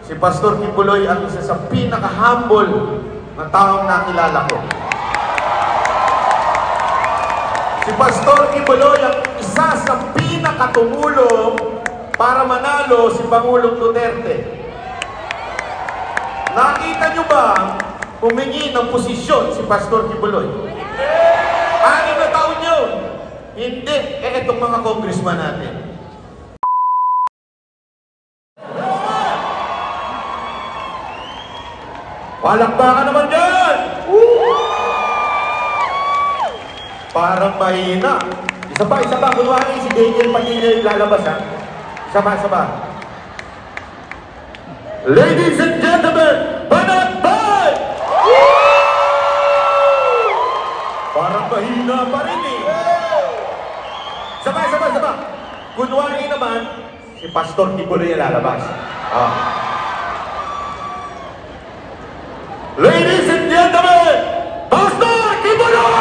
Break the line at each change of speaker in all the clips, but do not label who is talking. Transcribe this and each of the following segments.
Si Pastor Kibuloy ang isa sa pinaka-humble na taong nakilala ko. Si Pastor Kibuloy ang isa sa pinaka-tumulong para manalo si Pangulong Duterte. Nakita nyo ba humingi ng posisyon si Pastor Kibuloy? 6 na taon yun. Hindi. Itong mga congressman natin. Palakpakan naman dyan! Parang mahina. Isa pa. Kunwari si Daniel Padilla yung lalabas, ha? Isa pa. Ladies and gentlemen, Banatbay! Parang mahina pa rin, eh. Isa pa. Kunwari naman, si Pastor Kibuloy yung lalabas. Ladies and gentlemen, Pastor Kibuloy!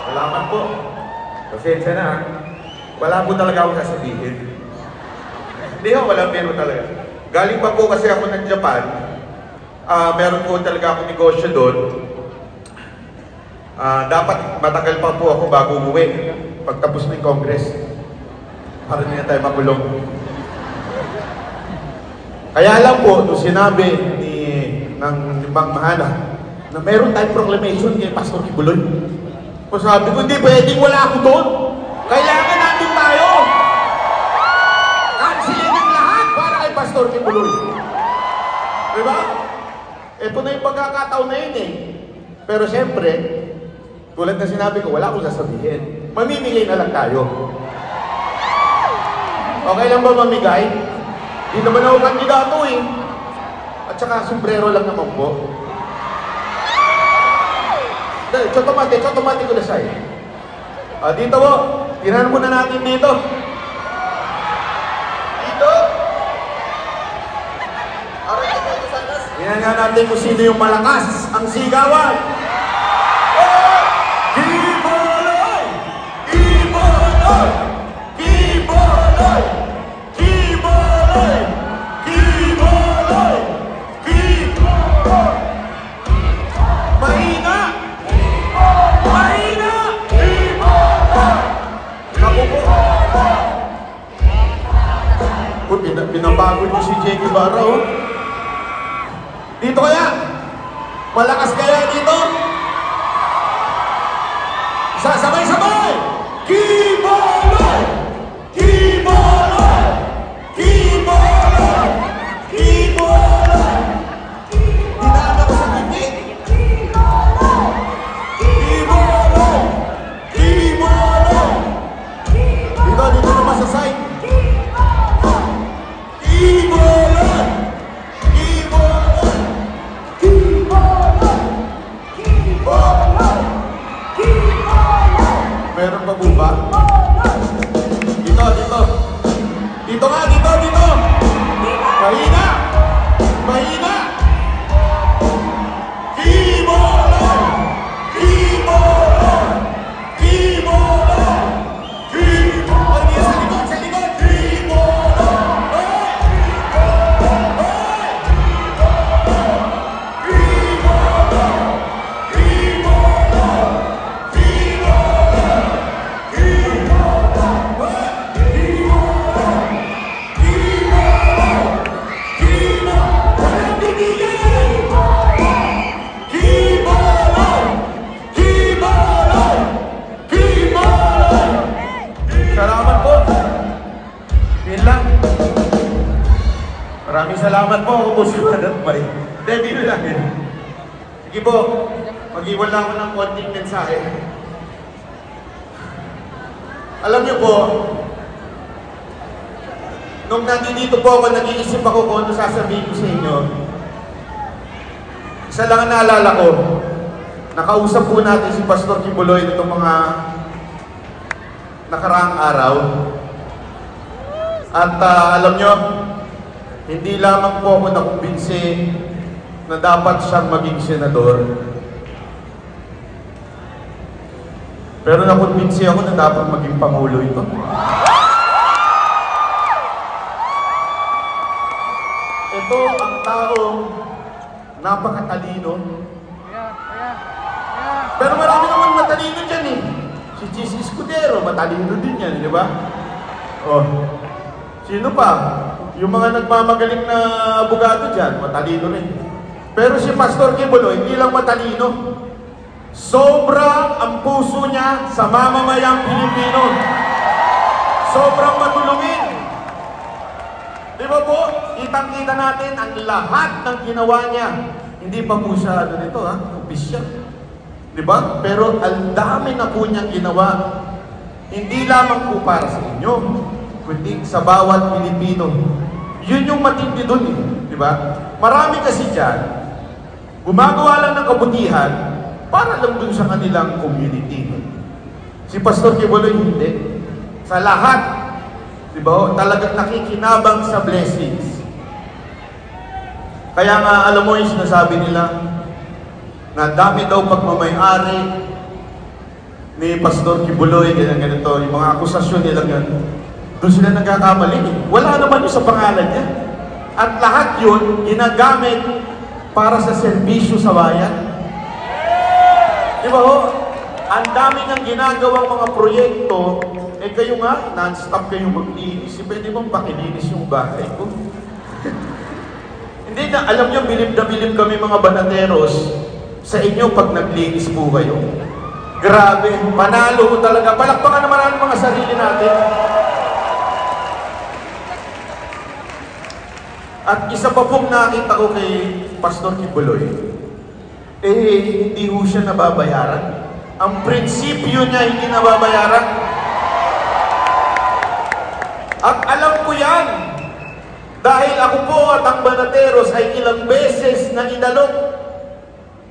Salamat po. Pasensya na. Wala po talaga akong sasabihin. Hindi ho, walang meron talaga. Galing pa po kasi ako ng Japan. Meron po talaga akong negosyo doon. Dapat matagal pa po ako bago umuwi. Pagtapos ng Congress. Para hindi na tayo makulong. Kaya lang po, nung sinabi ng Mang Mahana na meron tayong proclamation kay Pastor Kibuloy. So sabi ko, hindi pwedeng wala ako doon. Kailangan nandun tayo. Pastor Kibuloy. Diba? Ito na yung pagkakataon na yun, eh. Pero siyempre, tulad na sinabi ko, wala akong sasabihin. Mamimigay na lang tayo. Okay lang ba mamigay? Hindi naman ako kandidato, eh. At saka sombrero lang naman po. Chotomati ko na sa'yo. Dito po, tirahan muna natin dito. Tingnan nga natin kung sino yung malakas ang sigawan. Kibuloy! Kibuloy! Kibuloy! Kibuloy! Kibuloy! Kibuloy! Mahina! Mahina! Kibuloy! Naku po. Pinapagod mo si J.K. Barra, oh. Dito kaya? Malakas kaya dito? Sabay-sabay! Kibuloy! Kibuloy! Kibuloy! Kibuloy! Hinaan ako sa bibig. Kibuloy! Kibuloy! Kibuloy! Dito naman sa side. Kibuloy! Meron pa buba? Dito. Dito nga, dito. Mahina! Mahina! Kibuloy! Kibuloy! Kibuloy! Kibuloy! Sa likod! Kibuloy! Maraming salamat po. Ako po si Banatbay. Debut lang yun. Sige po, mag-iwan lang ako ng konting mensahe. Alam niyo po, nung nandito po ako, nag-iisip ako kung ano sasabihin ko sa inyo. Isa lang ang naalala ko, nakausap po natin si Pastor Kibuloy nitong mga nakaraang araw. At alam nyo, hindi lamang po ako nakumbinsi na dapat siyang maging senador. Pero nakumbinsi ako na dapat maging pangulo ito. Ito ang taong napakatalino. Pero marami naman matalino dyan eh. Si Chis Escudero, matalino din yan, di ba? Oh. Sino pa? Yung mga nagmamagaling na abogado dyan, matalino rin. Pero si Pastor Quiboloy, hindi lang matalino. Sobrang ang puso niya sa mamamayang Pilipino. Sobrang matulungin. Di ba po? Kitang-kita natin ang lahat ng ginawa niya. Hindi pa po siya ano nito ha, opisyal. Di ba? Pero ang dami na po niyang ginawa. Hindi lamang po para sa inyo, kundi sa bawat Pilipino. Yun yung matindi dun eh. Di ba? Marami kasi dyan, gumagawa lang ng kabutihan para lang dun sa kanilang community. Si Pastor Quiboloy hindi. Sa lahat, di ba? Talagang nakikinabang sa blessings. Kaya nga, alam mo yung sinasabi nila, na dami daw pagmamayari ni Pastor Quiboloy, ganito, yung mga akusasyon nila yan. Doon sila nagkakamali. Wala naman yung sa pangalan niya. At lahat yun, ginagamit para sa serbisyo sa bayan. Di ba ho? Ang dami ng ginagawang mga proyekto, eh kayo nga, non-stop kayong maglinis. Pwede bang pakilinis yung bahay ko? Hindi na, alam nyo, bilib na bilib kami mga banateros sa inyo pag naglinis po kayo. Grabe, panalo talaga. Palakpakan naman ang mga sarili natin. At isa pa pong nakita ko kay Pastor Quiboloy, hindi ho siya nababayaran. Ang prinsipyo niya hindi nababayaran. At alam ko yan, dahil ako po at ang banateros ay ilang beses na inalok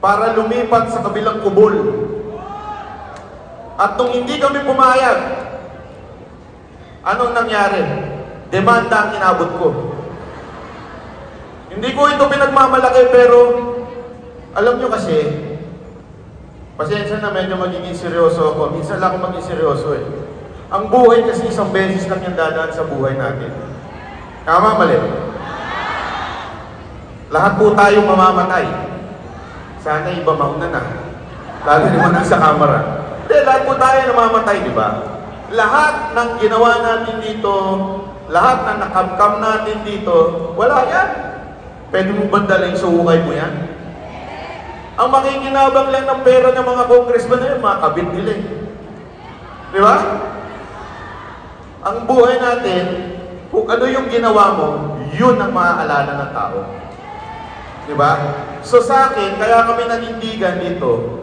para lumipat sa kabilang kubol. At nung hindi kami pumayag, anong nangyari? Demanda ang inabot ko. Hindi ko ito pinagmamalaki, pero alam nyo kasi, pasensya na medyo magiging seryoso ako. Minsan lang ako maging seryoso eh. Ang buhay kasi isang beses lang yung dadaan sa buhay natin. Tama, mali? Lahat po tayong mamamatay. Sana iba mauna na. Lalo naman sa kamera. Hindi, lahat po tayo namamatay, di ba? Lahat ng ginawa natin dito, lahat ng nakamkam natin dito, wala yan. Pwede mo bandala yung suhukay mo yan? Ang makikinabang lang ng pera ng mga congressman na yun, mga kabit nila eh. Di ba? Ang buhay natin, kung ano yung ginawa mo, yun ang maaalala ng tao. Di ba? So sa akin, kaya kami nanindigan dito,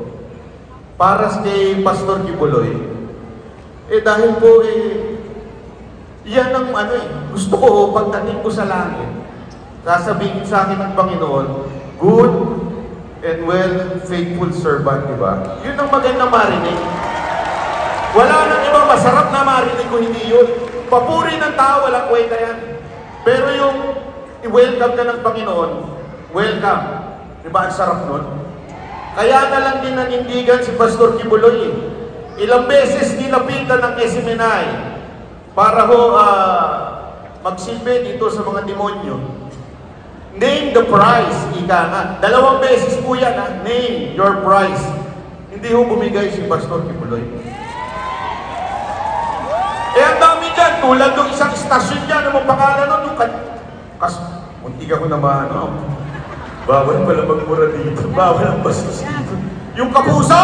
para kay Pastor Quiboloy, dahil po yan ang gusto ko pagdating ko sa langit, sasabihin sa akin ng Panginoon, good and well, faithful servant, di ba? Yun ang magandang marinig. Wala nang ibang masarap na marinig ko, hindi yun. Papuri ng tao, walang kwenta yan. Pero yung i-welcome ka ng Panginoon, welcome. Di ba ang sarap nun? Kaya na lang din nanindigan si Pastor Quiboloy. Ilang beses nilapitan ng SMNI para ho magsilbi dito sa mga demonyo. Name the price, ika nga. 2 beses po yan, ha? Name your price. Hindi ho bumigay si Pastor Quiboloy. Ang dami dyan, tulad ng isang istasyon dyan, ang pangalan nun, muntik ako naman, bawal pala magmura dito, bawal ang bastos dito. Yung Kapuso,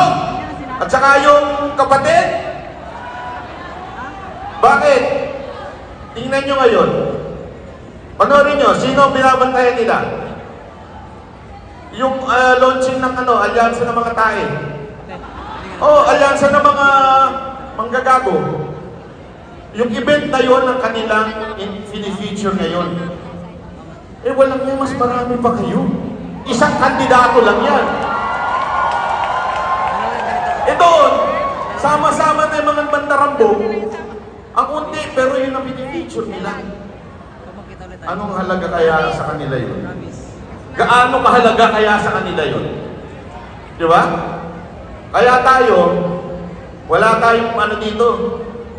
at saka yung Kapatid. Bakit? Tingnan nyo ngayon. Panoorin nyo, sino ang binabantayan nila? Yung launching ng alyansa ng mga tae. Alyansa ng mga manggagago. Yung event na yun ang kanilang fini-feature ngayon. Walang yan, mas marami pa kayo. Isang kandidato lang yan. Doon, sama-sama na yung mga bandarambong, Ang unti, pero yun ang pinifeature nila. Anong halaga kaya sa kanila yun? Gaano kahalaga kaya sa kanila yun? Di ba? Kaya tayo, wala tayong ano dito,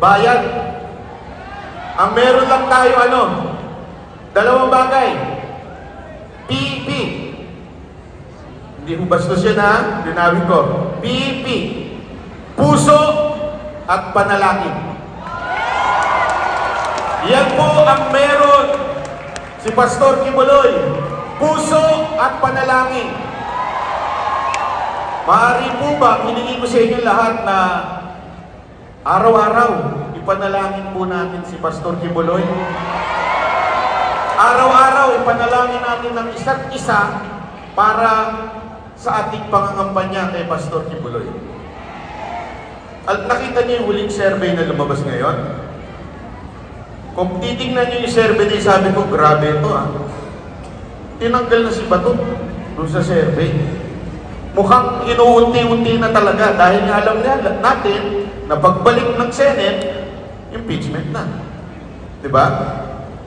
bayan. Ang meron lang tayo ano, dalawang bagay. PEP. Hindi ko bastos yan ha, linawin ko. PEP. Puso at panalangin. Yan po ang meron si Pastor Kibuloy. Puso at panalangin. Maaari po ba, hiningi ko sa inyo lahat na araw-araw, ipanalangin po natin si Pastor Kibuloy. Araw-araw, ipanalangin natin ng isa't isa para sa ating pangangampanya kay Pastor Kibuloy. At nakita niyo yung huling survey na lumabas ngayon? Kung titignan niyo yung survey niya, sabi ko, grabe ito ah. Tinanggal na si Bato doon sa survey. Mukhang inuunti-unti na talaga dahil nga alam natin na pagbalik ng Senate, impeachment na. Diba?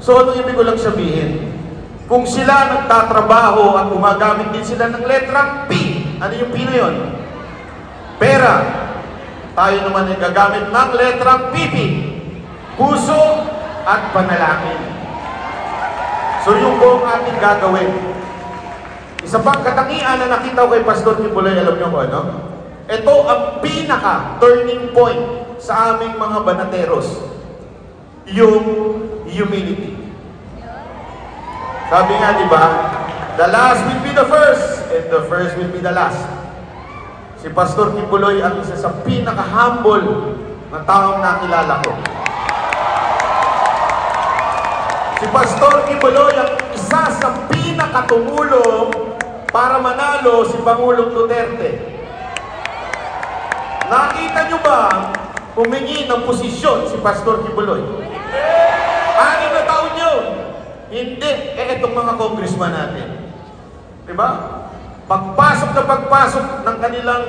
So ano ibig ko lang sabihin? Kung sila nagtatrabaho at gumagamit din sila ng letrang P, ano yung P na yun? Pera. Tayo naman ay gagamit ng letrang PP. Puso at panalangin. So yung buong ating gagawin. Isa pang katangian na nakita ko kay Pastor Kibuloy, alam niyo ko ano? Ito ang pinaka-turning point sa aming mga banateros. Yung humility. Sabi nga, di ba? The last will be the first, and the first will be the last. Si Pastor Kibuloy ang isa sa pinaka-humble na taong nakilala ko. Si Pastor Kibuloy ang isa sa pinakatumulong para manalo si Pangulong Duterte. Nakita nyo ba humingi ng posisyon si Pastor Kibuloy? 6 na taon yun. Hindi. Itong mga congressman natin. Diba? Pagpasok na pagpasok ng kanilang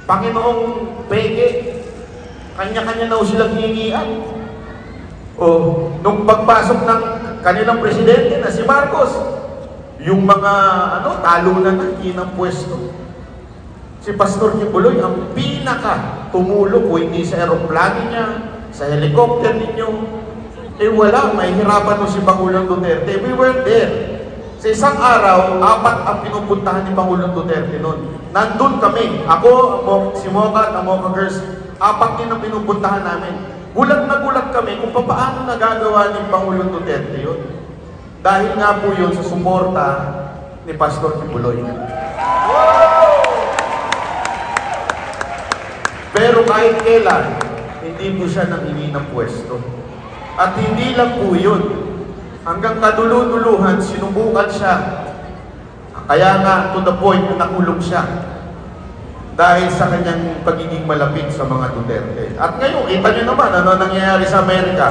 Panginoong Pege, kanya-kanya na silang hihingian. O, nung pagpasok ng kanilang presidente na si Marcos, yung mga talunan na ng pwesto. Si Pastor Kibuloy ang pinaka-tumulong, kung hindi sa aeroplano niya, sa helicopter ninyo, wala, mahihirapan mo si Pangulong Duterte. We weren't there. Sa isang araw, 4 ang pinupuntahan ni Pangulong Duterte noon. Nandun kami. Ako, si Mocha at ang Mocha Girls, 4 din ang pinupuntahan namin. Gulat na gulat kami kung paano nagagawa ni Pangulong Duterte yun. Dahil nga po yun sa suporta ni Pastor Kibuloy. Pero kahit kailan, hindi po siya nanghingi ng pwesto. At hindi lang po yun. Hanggang kadulu-duluhan, sinubukan siya. Kaya nga, to the point, nakulong siya. Dahil sa kanyang pagiging malapit sa mga Duterte. At ngayon, kita nyo naman ano nangyayari sa Amerika.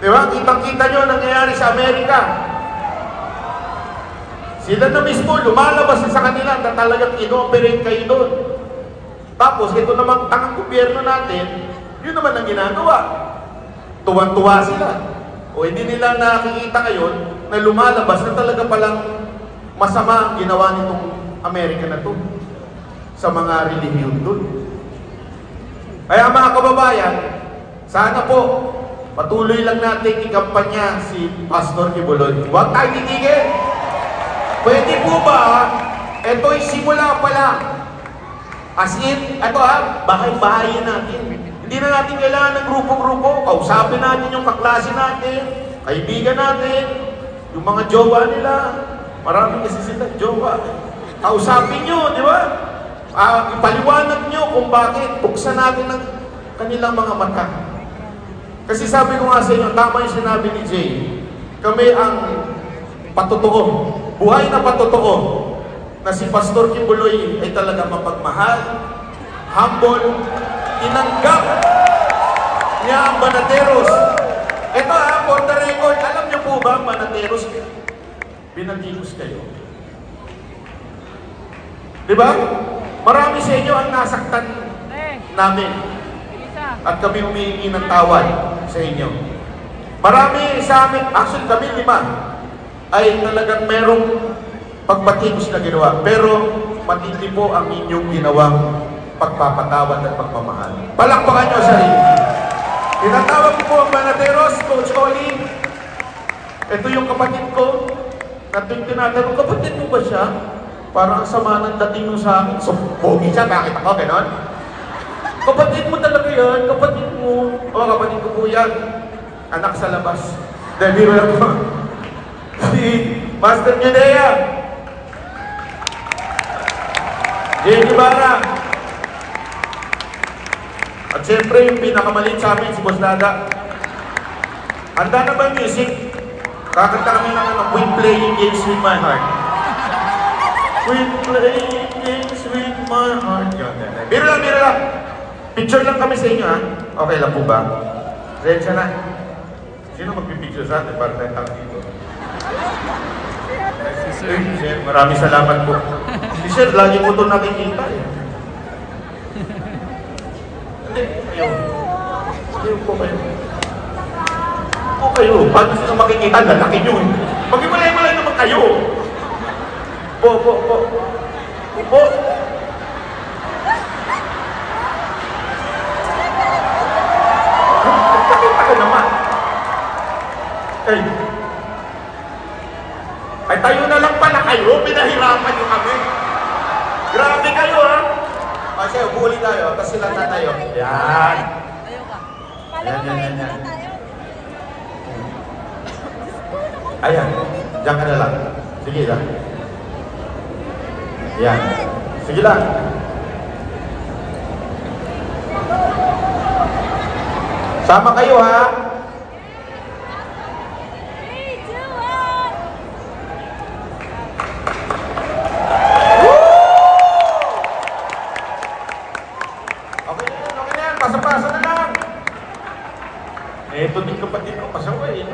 Di ba? Kitang-kita nyo nangyayari sa Amerika. Sila na mismo, lumalabas sa kanila na talagang ino-operate kayo doon. Tapos, ito namang tangang gobyerno natin, yun naman ang ginagawa. Tuwan-tuwa sila. O hindi nila nakikita ngayon na lumalabas na talaga palang masama ang ginawa nitong Amerika na to sa mga relihiyon doon. Kaya mga kababayan, sana po patuloy lang natin ikampanya si Pastor Kibuloy. Huwag tayo titigil. Pwede po ba, ito'y simula pa lang. As in, ito bahay-bahayin natin. Hindi na natin kailangan ng grupo-grupo. Kausapin natin yung kaklase natin, kaibigan natin, yung mga jowa nila. Maraming kasi sila jowa. Kausapin nyo, di ba? Ipaliwanag nyo kung bakit. Buksan natin ang kanilang mga mata. Kasi sabi ko nga sa inyo, tama yung sinabi ni Jay. Kami ang patotoo. Buhay na patotoo na si Pastor Kibuloy ay talaga mapagmahal, humble, tinanggap niya ang Banateros. Ito for the record, alam niyo po ba, Banateros, binatikos kayo. Diba? Marami sa inyo ang nasaktan namin. at kami humihingi ng tawad sa inyo. Marami sa amin, actually kami 5, ay talagang merong pagpatimos na ginawa. Pero matindi po ang inyong ginawang pagpapatawad at pagmamahal. Palakpakan nyo sa sarili. Tinatawag ko po ang Manateros, Coach Oli. Ito yung kapatid ko. At yung tinatanong, kapatid mo ba siya? Parang ang sama ng dating mo sa akin. So, pogi siya, bakit ako, ganon? Kapatid mo talaga yan, kapatid mo. O, kapatid ko po yan. Anak sa labas. Dahil biro lang po. Si Master Judea. Jay Ibarra. At siyempre, yung pinakamaliit sa amin, si Boss Dada. Handa na ba yung music? Kakanta kami ng Quit Playing Games With My Heart. Quit playing games with my heart. Yun, biro lang, biro lang. Picture lang kami sa inyo, ha? Okay lang po ba? Rensya na. Sino magpipicture sa atin para tayo dito? Si Sir, maraming salamat po. Si Sir, lagi mo ito nakikita eh. Hindi, ayaw. Ayaw po kayo. O kayo, paano sila makikita? Lalaki nyo eh. Mag-imalay-malay naman kayo. Po. Kakita ka naman. Ay, tayo na lang pala kayo. Pinahirapan nyo kami. Grabe kayo, ha? Kasi huli tayo, tapos sila tatayo. Yan. Yan. Ayan, diyan ka na lang. Sige lang. Yan. Sige lang. Sama kayo, ha? Okay na yan. Pasa-pasa na lang. Ito din kapatid ko, pasaway.